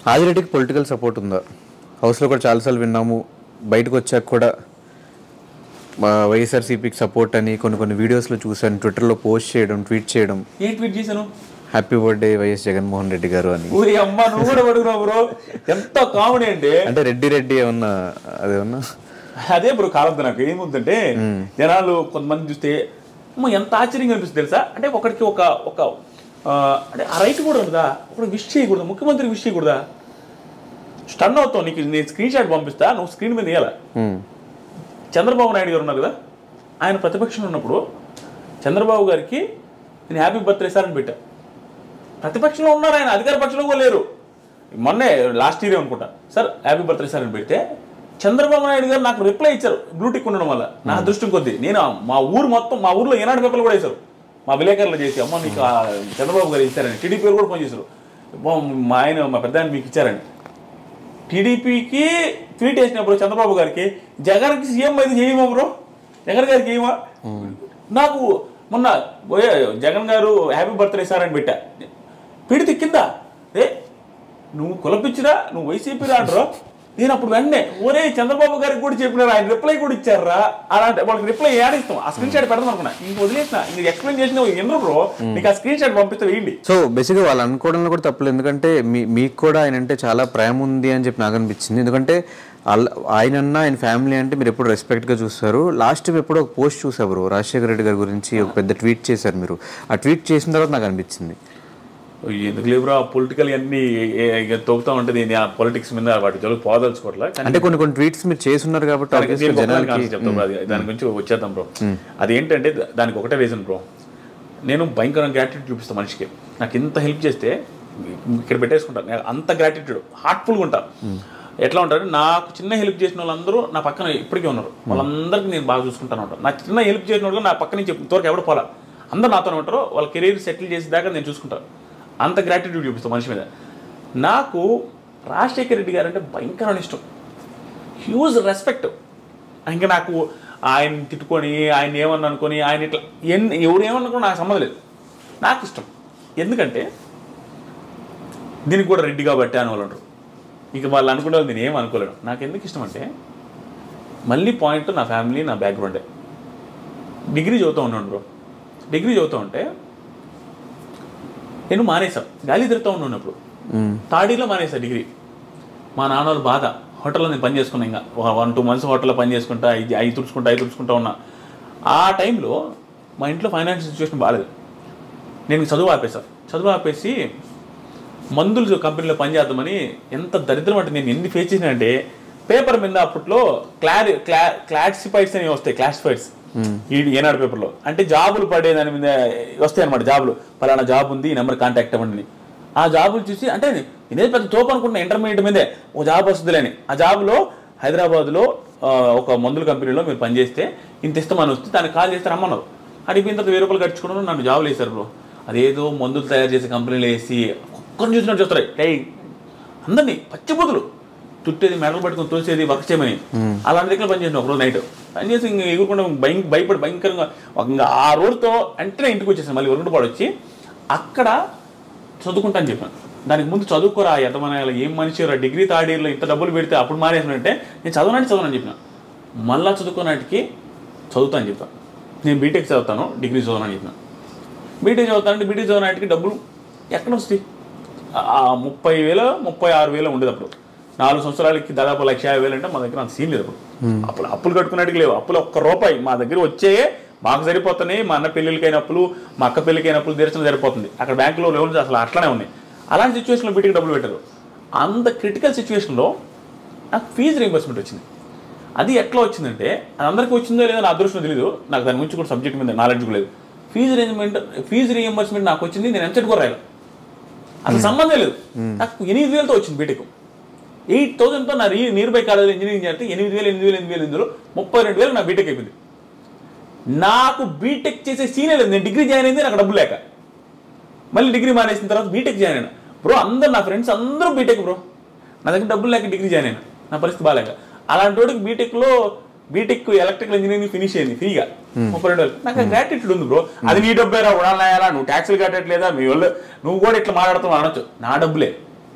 ఆదిరెడ్డికి political support ఉందా? హౌస్లో కూడా చాలాసార్లు విన్నాము, బయటకు వచ్చాక కూడా వైఎస్ఆర్సీపీకి సపోర్ట్ అని కొన్ని వీడియోస్లో చూశాను, ట్విట్టర్లో పోస్ట్ చేయడం, ట్వీట్ చేయడం. ఏం ట్వీట్ చేశాను? Happy birthday YS Jaganmohan Reddy గారు అని. ఊరి అమ్మ నువ్వు కూడా పడుకున్నావు బ్రో, ఎంత కామెడీ అంటే రెడ్డి ఏమన్నా అదేమన్నా అదే బ్రో కాలద్దు. నాకు ఏముందంటే జనాలు కొంతమంది చూస్తే ఎంత ఆశ్చర్యంగా అనిపిస్తుంది తెలుసా, అంటే ఒకడికి ఒక అంటే ఆ రైట్ కూడా ఉంటుందా, ఒకటి విష్ చేయకూడదా, ముఖ్యమంత్రికి విష్ చేయకూడదా? స్టన్ అవుతావు. నీకు నేను స్క్రీన్ షాట్ పంపిస్తా, నువ్వు స్క్రీన్ మీద వేయాల. చంద్రబాబు నాయుడు గారు ఉన్నారు కదా, ఆయన ప్రతిపక్షంలో ఉన్నప్పుడు చంద్రబాబు గారికి నేను హ్యాపీ బర్త్డే సార్ అని పెట్టా. ప్రతిపక్షంలో ఉన్నారు, ఆయన అధికార పక్షంలో కూడా లేరు. మొన్నే లాస్ట్ ఇయర్ అనుకుంటా, సార్ హ్యాపీ బర్త్డే సార్ అని పెడితే చంద్రబాబు నాయుడు గారు నాకు రిప్లై ఇచ్చారు. బ్లూటిక్ ఉండడం వల్ల నా అదృష్టం కొద్దీ నేను మా ఊర్లో ఏనాడు పేపర్లు కూడా వేశారు, మా విలేకరులు చేసి అమ్మ నీకు చంద్రబాబు గారు ఇచ్చారని. టీడీపీ కూడా ఫోన్ చేశారు, మా పెద్ద ఆయన మీకు ఇచ్చారని. టీడీపీకి ట్వీట్ వేసినప్పుడు చంద్రబాబు గారికి జగన్కి సీఎం అయితే చేయమా బ్రో, జగన్ గారికి చేయమా? నాకు మొన్న జగన్ గారు హ్యాపీ బర్త్డే సార్ అని పెట్టా, పెడితే కింద నువ్వు కులపిచ్చిరా, నువ్వు వైసీపీ రాండ్రో. నేను అప్పుడు వెంటనే ఒరే చంద్రబాబు గారికి కూడా చెప్పినారు, ఆయన రిప్లై కూడా ఇచ్చారా అలాంటి వాళ్ళకి రిప్లై ఏడిస్తాం. ఆ స్క్రీన్ షాట్ పెడదాం అనుకున్నా, ఇంక వదిలేసిన. ఇంక ఎక్స్ప్లెయిన్ చేసిన ఎందుకు బ్రో, నీకు ఆ స్క్రీన్ షాట్ పంపిస్తే వేయండి. సో బేసిక్గా వాళ్ళు అనుకోవడంలో కూడా తప్పలేదు, ఎందుకంటే మీకు కూడా ఆయన అంటే చాలా ప్రేమ ఉంది అని చెప్పి నాకు అనిపించింది. ఎందుకంటే ఆయన ఫ్యామిలీ అంటే మీరు ఎప్పుడు రెస్పెక్ట్గా చూస్తారు. లాస్ట్ టైం ఎప్పుడో ఒక పోస్ట్ చూసారు రాజశేఖర రెడ్డి గారి గురించి, ఒక పెద్ద ట్వీట్ చేశారు మీరు. ఆ ట్వీట్ చేసిన తర్వాత నాకు అనిపించింది ఎందుకు లేవురా పొలిటికల్ అన్ని తోగుతా ఉంటుంది, పొలిటిక్స్ మీద వాటి జోలికి పోదలుచుకోవట్లే. అంటే కొన్ని ట్వీట్స్ మీరు చేస్తున్నారు కాబట్టి చెప్తాం బ్రో, దాని గురించి వచ్చేద్దాం బ్రో. అది ఏంటంటే దానికి ఒకటే రీజన్ బ్రో, నేను భయంకరంగా గ్రాటిట్యూడ్ చూపిస్తాను మనిషికి. నాకు ఇంత హెల్ప్ చేస్తే ఇక్కడ పెట్టేసుకుంటాను, అంత గ్రాటిట్యూడ్ హార్ట్ఫుల్గా ఉంటాను. ఎట్లా ఉంటారు, నాకు చిన్న హెల్ప్ చేసిన వాళ్ళందరూ నా పక్కన ఇప్పటికే ఉన్నారు, వాళ్ళందరికీ నేను బాగా చూసుకుంటాను ఉంటాను. నాకు చిన్న హెల్ప్ చేసిన వాళ్ళు నా పక్క నుంచి ఇంతవరకు ఎవరు పోలా, అందరూ నాతోనే ఉంటారు. వాళ్ళ కెరీర్ సెటిల్ చేసే దాకా నేను చూసుకుంటాను, అంత గ్రాటిట్యూడ్ చూపిస్తాను మనిషి మీద. నాకు రాజశేఖర రెడ్డి గారు అంటే భయంకరమైన ఇష్టం, హ్యూజ్ రెస్పెక్ట్. ఇంకా నాకు ఆయన తిట్టుకొని, ఆయన ఏమన్నా అనుకొని, ఆయన ఇట్లా ఎవరు ఏమనుకో నాకు సంబంధం లేదు, నాకు ఇష్టం. ఎందుకంటే దీనికి కూడా రెడ్డి కాబట్టి అని వాళ్ళు అంటారు, ఇక వాళ్ళు అనుకునే వాళ్ళు నేను ఏం అనుకోలేను. నాకు ఎందుకు ఇష్టం అంటే మళ్ళీ పాయింట్ నా ఫ్యామిలీ, నా బ్యాక్గ్రౌండే. డిగ్రీ చదువుతూ ఉన్నాను బ్రో, డిగ్రీ చదువుతూ ఉంటే నేను మానేసా, గాలి తిరుగుతూ ఉన్నప్పుడు థర్డ్ మానేసా డిగ్రీ. మా నాన్న వాళ్ళు బాధ, హోటల్లో నేను పని చేసుకున్నా, ఇంకా 1-2 months హోటల్లో పని చేసుకుంటా, అవి తుడుచుకుంటా ఉన్నా. ఆ టైంలో మా ఇంట్లో ఫైనాన్షియల్ సిచ్యువేషన్ బాగాలేదు. నేను చదువు ఆపేసి మందులు కంపెనీలో పనిచేద్దామని, ఎంత దరిద్రం అంటే నేను ఎన్ని ఫేస్ చేసినా అంటే, పేపర్ మీద అప్పట్లో క్లాసిఫైడ్స్ అని వస్తాయి, క్లాసిఫైడ్స్ ఏనాడు పేపర్లో, అంటే జాబులు పడే దాని మీద వస్తాయి అనమాట. జాబులు పలానా జాబ్ ఉంది, ఈ నెంబర్ కాంటాక్ట్ అవ్వండి. ఆ జాబులు చూసి అంటే నేనే పెద్ద తోపు అనుకుంటున్నా, ఇంటర్మీడియట్ మీదే ఓ జాబ్ వస్తుందిలేని. ఆ జాబ్లో హైదరాబాద్లో ఒక మందుల కంపెనీలో మీరు పనిచేస్తే ఇంత ఇస్తామని వస్తే దానికి కాల్ చేస్తే రమ్మన్నారు. అడిగిన తర్వాత 1000 రూపాయలు ఖర్చుకున్నాను, నన్ను జాబులు వేశారు బ్రో. అదేదో మందులు తయారు చేసే కంపెనీలు వేసి ఒక్కరిని చూసినట్టు చూస్తారు, అందరినీ పచ్చిపోతులు చుట్టేది, మెడలు పట్టుకుని తోసేది, వర్క్ చేయమని. అలాంటి దగ్గర పనిచేసిన ఒకరోజు నైట్ పనిచేసి ఇంక ఎగురుకుండా భయపడి భయంకరంగా ఇంకా ఆ రోజుతో వెంటనే ఇంటికి వచ్చేసాను. మళ్ళీ వరుణపాడు వచ్చి అక్కడ చదువుకుంటా అని చెప్పాను. దానికి ముందు చదువుకోరా ఎంతమనే ఏం మనిషి డిగ్రీ థర్డ్ ఇయర్లో ఇంత డబ్బులు పెడితే అప్పుడు మానేసినంటే నేను చదవనని చెప్పిన. మళ్ళీ చదువుకోనాటికి చదువుతా అని చెప్పాను. నేను బీటెక్ చదువుతాను, డిగ్రీ చదవనని చెప్పిన. బీటెక్ చదువుతానంటే బీటెక్ చదవనాటికి డబ్బులు ఎక్కడ వస్తాయి? 30,000 36,000 ఉండేది అప్పుడు. 4 సంవత్సరాలకి దాదాపు 1,50,000 అంటే మా దగ్గర అంత సీన్ లేదు అప్పుడు. అప్పులు కట్టుకున్నట్టుగా లేవు, అప్పులు ₹1 మా దగ్గర వచ్చే మాకు సరిపోతున్నాయి. మా అన్న పెళ్ళిళ్ళకైన అప్పులు, మా అక్క పెళ్ళికైన అప్పులు తీర్చడం సరిపోతుంది. అక్కడ బ్యాంకులో లోన్స్ అసలు అట్లానే ఉన్నాయి. అలాంటి సిచ్యువేషన్లో బీటెక్ డబ్బులు పెట్టారు. అంత క్రిటికల్ సిచ్యువేషన్లో నాకు ఫీజు రీయింబర్స్మెంట్ వచ్చింది. అది ఎట్లా వచ్చిందంటే, అది అందరికీ వచ్చిందో లేదో నా అదృష్టం తెలియదు, నాకు దాని గురించి కూడా సబ్జెక్ట్ మీద నాలెడ్జ్ కూడా లేదు. ఫీజు రీయింబర్స్మెంట్ నాకు వచ్చింది, నేను ఎంసెట్ కూడా రాయాలి, అసలు సంబంధం లేదు. నాకు 8,000తో వచ్చింది బీటెక్. 8,000తో నా నియర్ బై కాలేజ్ ఇంజనీరింగ్ చేస్తే 8,000 ఇందులో 32,000 నా బీటెక్ అయిపోయింది. నాకు బీటెక్ చేసే సీనే లేదు. నేను డిగ్రీ జాయిన్ అయింది నాకు డబ్బులు లేక, మళ్ళీ డిగ్రీ మానేసిన తర్వాత బీటెక్ జాయిన్ అయినా బ్రో. అందరు నా ఫ్రెండ్స్ అందరూ బీటెక్ బ్రో, నా దగ్గర డబ్బులు లేక డిగ్రీ జాయిన్ అయినా, నా పరిస్థితి బాగాలేక. అలాంటి వాడికి బీటెక్ ఎలక్ట్రికల్ ఇంజనీరింగ్ ఫినిష్ అయింది ఫ్రీగా 32,000. నాకు గ్రాటిట్యూడ్ ఉంది బ్రో. అది నీ డబ్బేరా, ఉడాలనాయాలా, నువ్వు ట్యాక్సులు కట్టట్లేదా, మీ వాళ్ళు నువ్వు కూడా ఇట్లా మాట్లాడుతావు అనొచ్చు. నా డబ్బులే,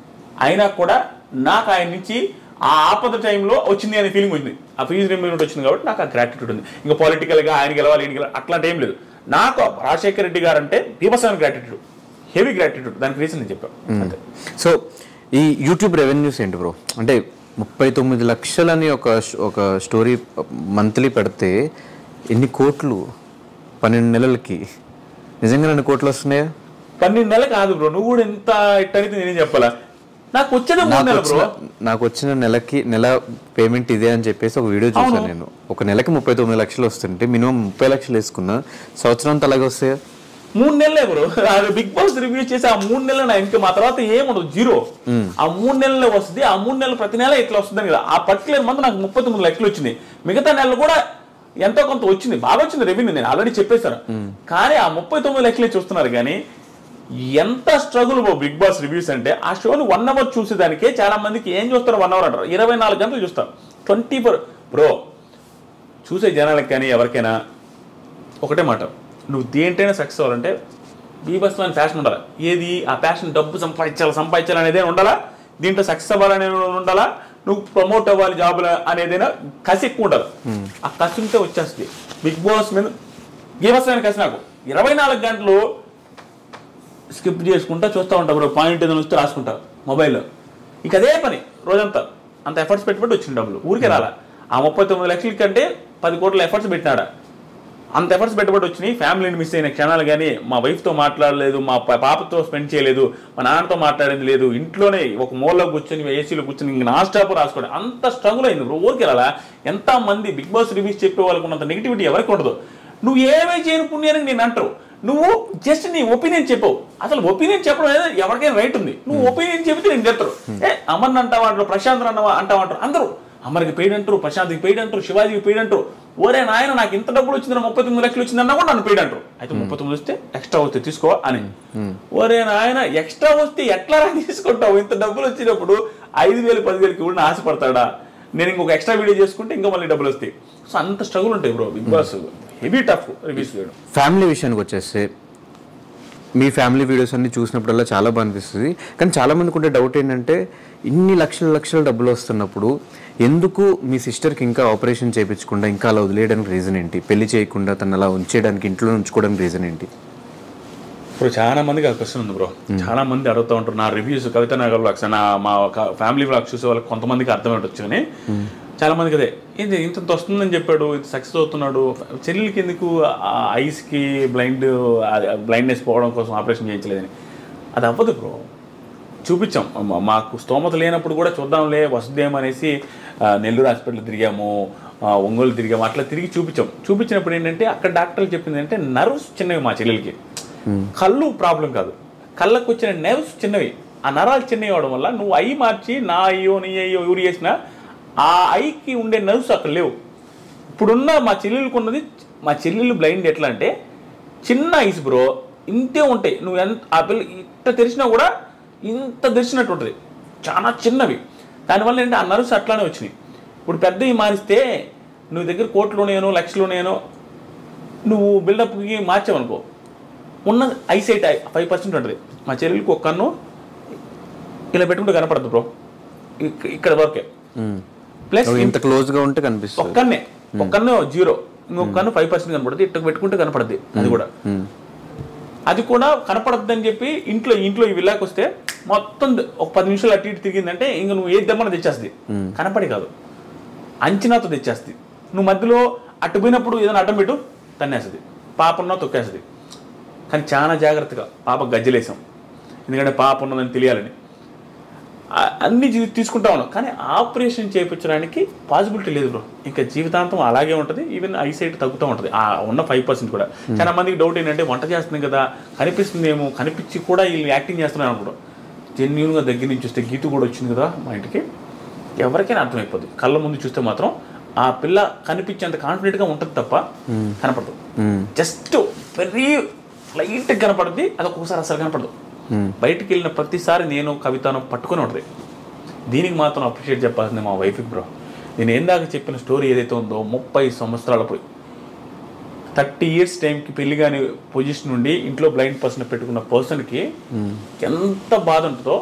అయినా కూడా నాకు ఆయన నుంచి ఆ ఆపద టైంలో వచ్చింది అనే ఫీలింగ్ వచ్చింది. ఆ ఫీజు రింబర్స్మెంట్ వచ్చింది కాబట్టి నాకు ఆ గ్రాటిట్యూడ్ ఉంది. ఇంకా పొలిటికల్గా ఆయన గెలవాలి ఈయన గెలవాలి అట్లాంటి ఏం లేదు. నాకు రాజశేఖర రెడ్డి గారు అంటే బీభత్సమైన గ్రాటిట్యూడ్, హెవీ గ్రాటిట్యూడ్. దానికి రీజన్ నేను చెప్పాను అంతే. సో ఈ యూట్యూబ్ రెవెన్యూస్ ఏంటి బ్రో? అంటే 39 లక్షలని ఒక స్టోరీ మంత్లీ పెడితే ఎన్ని కోట్లు 12 నెలలకి? నిజంగా 2 కోట్లు వస్తున్నాయా? 12 నెలలు కాదు బ్రో, నువ్వు కూడా ఎంత ఇట్టయితే నేనేం చెప్పాలా. నాకు వచ్చేది 3 నెలలు బ్రో. నాకు వచ్చిన నెల పేమెంట్ ఇదే అని చెప్పేసి ఒక వీడియో చూసాను నేను. ఒక నెలకి 39 లక్షలు వస్తుంటే మినిమం 30 లక్షలు వేసుకున్నా, సంవత్సరం అంతా అలాగే వస్తాయా? 3 నెలలే బ్రో. అది బిగ్ బాస్ రివ్యూ చేసి ఆ 3 నెలలు నా ఇంకా మా తర్వాత ఏముండదు, జీరో. ఆ 3 నెలలే వస్తుంది. ఆ 3 నెలలు ప్రతి నెల ఇట్లా వస్తుంది కదా. ఆ పర్టికులర్ మంత్ నాకు 39 లక్షలు వచ్చింది. మిగతా నెలలు కూడా ఎంతో కొంత వచ్చింది, బాగా వచ్చింది రెవెన్యూ, నేను ఆల్రెడీ చెప్పేశాను. కానీ ఆ 39 లక్షలే చూస్తున్నారు. కానీ ఎంత స్ట్రగుల్ బిగ్ బాస్ రివ్యూస్ అంటే, ఆ షోని 1 అవర్ చూసేదానికే చాలా మందికి ఏం చూస్తారు 1 అవర్ అంటారు, 24 గంటలు చూస్తారు. 24 బ్రో. చూసే జనాలకు కానీ ఎవరికైనా ఒకటే మాట, నువ్వు దేంటైనా సక్సెస్ అవ్వాలంటే బీభత్సమైన ఫ్యాషన్ ఉండాలి. ఏది ఆ ప్యాషన్? డబ్బు సంపాదించాలి అనేదే ఉండాలా, దీంట్లో సక్సెస్ అవ్వాలనేది ఉండాలా, నువ్వు ప్రమోట్ అవ్వాలి జాబులు అనేదైనా కసి ఎక్కువ ఉండాలి. ఆ కసి ఉంటే వచ్చేస్తుంది. బిగ్ బాస్ మీద బీభత్సమైన కసి నాకు 24 గంటలు స్కిప్ చేసుకుంటా చూస్తూ ఉంటా బ్రో. పాయింట్ ఏదైనా వస్తే రాసుకుంటా మొబైల్లో. ఇక అదే పని రోజంతా. అంత ఎఫర్ట్స్ పెట్టుబడి వచ్చిన డబ్బులు ఊరికే రాలా. ఆ 39 లక్షల కంటే 10 కోట్ల ఎఫర్ట్స్ పెట్టినాడా. అంత ఎఫర్ట్స్ పెట్టుబడి వచ్చినాయి. ఫ్యామిలీని మిస్ అయిన క్షణాలు కానీ, మా వైఫ్తో మాట్లాడలేదు, మా పాపతో స్పెండ్ చేయలేదు, మా నాన్నతో మాట్లాడింది లేదు, ఇంట్లోనే ఒక మూలలో కూర్చొని ఏసీలో కూర్చొని ఇంక నా స్టాప్ రాసుకోండి. అంత స్ట్రగుల్ అయింది బ్రో. ఊరికి రాలా. ఎంతమంది బిగ్ బాస్ రివ్యూస్ చెప్పే వాళ్ళకు ఉన్నంత నెగిటివిటీ ఎవరికి ఉండదు. నువ్వు ఏమీ చేయని పుణ్యానికి నేను అంటారు, నువ్వు జస్ట్ నీ ఒపీనియన్ చెప్పవు. అసలు ఒపీనియన్ చెప్పడం అనేది ఎవరికైనా రైట్ ఉంది. నువ్వు ఒపీనియన్ చెబితే నేను చెప్తారు. అమర్ని అంటావు, ప్రశాంత్ అంటావు, అందరూ అమర్కి పెయిడ్ అంటారు, ప్రశాంత్కి పెయిడ్ అంటారు, శివాజీకి పెయిడ్ అంటారు. ఒరే నాయన నాకు ఇంత డబ్బులు వచ్చింది, 39 లక్షలు వచ్చిందన్నా కూడా నన్ను పెయిడ్ అంటారు. అయితే 39 వస్తే ఎక్స్ట్రా వస్తే తీసుకో అని. ఒరే నాయన ఎక్స్ట్రా వస్తే ఎట్లా తీసుకుంటావు? ఇంత డబ్బులు వచ్చినప్పుడు 5,000 10,000కి కూడా ఆశపడతాడా? నేను ఇంకొక ఎక్స్ట్రా వీడియో చేసుకుంటే ఇంకా మళ్ళీ డబ్బులు వస్తాయి. సో అంత స్ట్రగుల్ ఉంటాయి bro Bigg Boss. Heavy tough reviews చేయడం. ఫ్యామిలీ విషయానికి వచ్చేస్తే మీ ఫ్యామిలీ వీడియోస్ అన్ని చూసినప్పుడల్లా చాలా బాగా అనిపిస్తుంది. కానీ చాలామందికి ఉండే డౌట్ ఏంటంటే, ఇన్ని లక్షల డబ్బులు వస్తున్నప్పుడు ఎందుకు మీ సిస్టర్కి ఇంకా ఆపరేషన్ చేయించకుండా ఇంకా అలా వదిలేయడానికి రీజన్ ఏంటి? పెళ్లి చేయకుండా తను అలా ఉంచేయడానికి, ఇంట్లో ఉంచుకోవడానికి రీజన్ ఏంటి? ఇప్పుడు చాలా మందికి ఆ క్వశ్చన్ ఉంది బ్రో. చాలా మంది అడుగుతూ ఉంటారు. నా రివ్యూస్ కవిత నగర్ వ్లాగ్స్, మా ఫ్యామిలీ వ్లాగ్స్ చూసే వాళ్ళకి కొంతమందికి అర్థమై ఉండొచ్చు. కానీ చాలా మందికి అదే, ఇది ఇంత వస్తుందని చెప్పాడు, ఇది సక్సెస్ అవుతున్నాడు, చెల్లెలకి ఎందుకు ఐస్కి బ్లైండ్నెస్ పోవడం కోసం ఆపరేషన్ చేయించలేదని. అది అవ్వదు బ్రో. చూపించాం. మాకు స్తోమత లేనప్పుడు కూడా చూద్దాంలే వస్తుందేమనేసి నెల్లూరు హాస్పిటల్ తిరిగాము, ఒంగోలు తిరిగాము, అట్లా తిరిగి చూపించినప్పుడు ఏంటంటే అక్కడ డాక్టర్లు చెప్పింది అంటే నర్వ్స్ చిన్నవి మా చెల్లెలకి, కళ్ళు ప్రాబ్లం కాదు, కళ్ళకు వచ్చిన నర్వ్స్ చిన్నవి. ఆ నరాలు చిన్నవి అవడం వల్ల నువ్వు ఐ మార్చి నా అయ్యో నీ అయ్యో ఎవరు చేసినా ఆ ఐకి ఉండే నర్వ్స్ అక్కడ లేవు. ఇప్పుడున్న మా చెల్లెలకు ఉన్నది, మా చెల్లెలు బ్లైండ్ ఎట్లా అంటే చిన్న ఐస్ బ్రో, ఇంతే ఉంటాయి. నువ్వు ఎంత ఆ పిల్ల ఇంత తెరిచినా కూడా ఇంత తెరిచినట్టు ఉంటుంది, చాలా చిన్నవి. దానివల్ల ఏంటంటే ఆ నర్వ్స్ అట్లానే వచ్చినాయి. ఇప్పుడు పెద్దవి మారిస్తే నువ్వు దగ్గర కోట్లునేనో లక్షలునేనో నువ్వు బిల్డప్కి మార్చావనుకో, ఉన్న ఐసైట్ 5% ఉంటుంది. మా చెల్లెలకి ఒక కన్ను ఇలా పెట్టుకుంటే కనపడదు బ్రో, ఇక్కడ వరకే. ప్లస్ ఇంత క్లోజ్గా ఉంటే కనిపిస్తుంది. ఒక కన్ను 0, ఇంకొక కన్ను 5% కనపడుతుంది. ఇట్లా పెట్టుకుంటే కనపడుద్ది. అది కూడా కనపడద్దు అని చెప్పి ఇంట్లో ఈ విల్లాకి వస్తే మొత్తం ఒక 10 నిమిషాలు అటు ఇటు తిరిగిందంటే ఇంక నువ్వు ఏది దమ్మని తెచ్చేస్తుంది. కనపడి కాదు, అంచనాతో తెచ్చేస్తుంది. నువ్వు మధ్యలో అటు పోయినప్పుడు ఏదైనా అడ్డం పెట్టు తన్నేస్తుంది, పాపన్నా తొక్కేస్తుంది. కానీ చాలా జాగ్రత్తగా పాప గజ్జలేసాం, ఎందుకంటే పాప ఉన్నదని తెలియాలని అన్ని తీసుకుంటా ఉన్నాం. కానీ ఆపరేషన్ చేయించడానికి పాసిబిలిటీ లేదు బ్రో. ఇంకా జీవితాంతం అలాగే ఉంటుంది. ఈవెన్ ఐసైట్ తగ్గుతూ ఉంటుంది ఆ ఉన్న 5% కూడా. చాలా మందికి డౌట్ ఏంటంటే వంట చేస్తుంది కదా కనిపిస్తుందేమో, కనిపించి కూడా వీళ్ళు యాక్టింగ్ చేస్తున్నారు అనుకోవడం. జెన్యూన్గా దగ్గర నుంచి చూస్తే గీతు కూడా వచ్చింది కదా మా ఇంటికి, ఎవరికైనా అర్థమైపోద్ది. కళ్ళ ముందు చూస్తే మాత్రం ఆ పిల్ల కనిపించేంత కాన్ఫిడెంట్గా ఉంటుంది తప్ప కనపడదు. జస్ట్ వెరీ లైట్గా కనపడుద్ది, అది ఒక్కొక్కసారి అసలు కనపడదు. బయటికి వెళ్ళిన ప్రతిసారి నేను కవితను పట్టుకుని ఉంటుంది. దీనికి మాత్రం అప్రిషియేట్ చెప్పాల్సింది మా వైఫ్కి బ్రో. నేను ఏందాక చెప్పిన స్టోరీ ఏదైతే ఉందో 30 సంవత్సరాలప్పుడు 30 years టైంకి పెళ్లి కాని పొజిషన్ నుండి ఇంట్లో బ్లైండ్ పర్సన్ పెట్టుకున్న పర్సన్కి ఎంత బాధ ఉంటుందో